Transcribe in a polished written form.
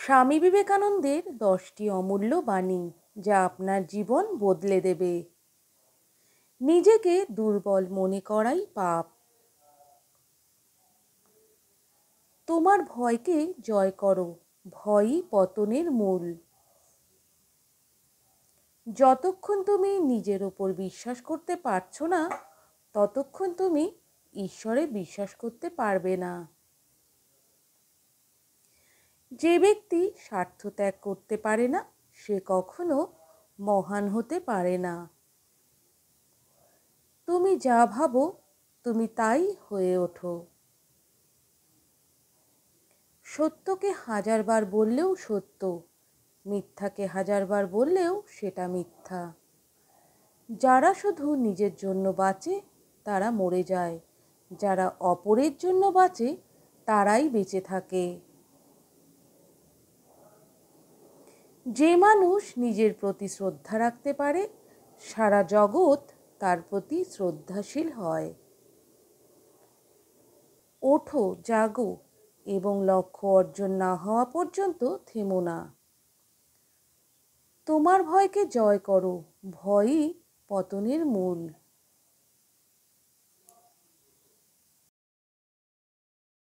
স্বামী বিবেকানন্দের 10টি অমূল্য বাণী, যা আপনার জীবন বদলে দেবে। নিজেকে দুর্বল মনে করাই পাপ। তোমার ভয়কে জয় করো, ভয়ই পতনের মূল। যতক্ষণ তুমি নিজের ওপর বিশ্বাস করতে পারছো না, ততক্ষণ তুমি ঈশ্বরে বিশ্বাস করতে পারবে না। যে ব্যক্তি স্বার্থ ত্যাগ করতে পারে না, সে কখনো মহান হতে পারে না। তুমি যা ভাবো, তুমি তাই হয়ে ওঠো। সত্যকে 1000বার বললেও সত্য, মিথ্যাকে 1000বার বললেও সেটা মিথ্যা। যারা শুধু নিজের জন্য বাঁচে তারা মরে যায়, যারা অপরের জন্য বাঁচে তারাই বেঁচে থাকে। যে মানুষ নিজের প্রতি শ্রদ্ধা রাখতে পারে, সারা জগৎ তার প্রতি শ্রদ্ধাশীল হয়। ওঠো, জাগো এবং লক্ষ্য অর্জন না হওয়া পর্যন্ত থেমো না। তোমার ভয়কে জয় করো, ভয়ই পতনের মূল।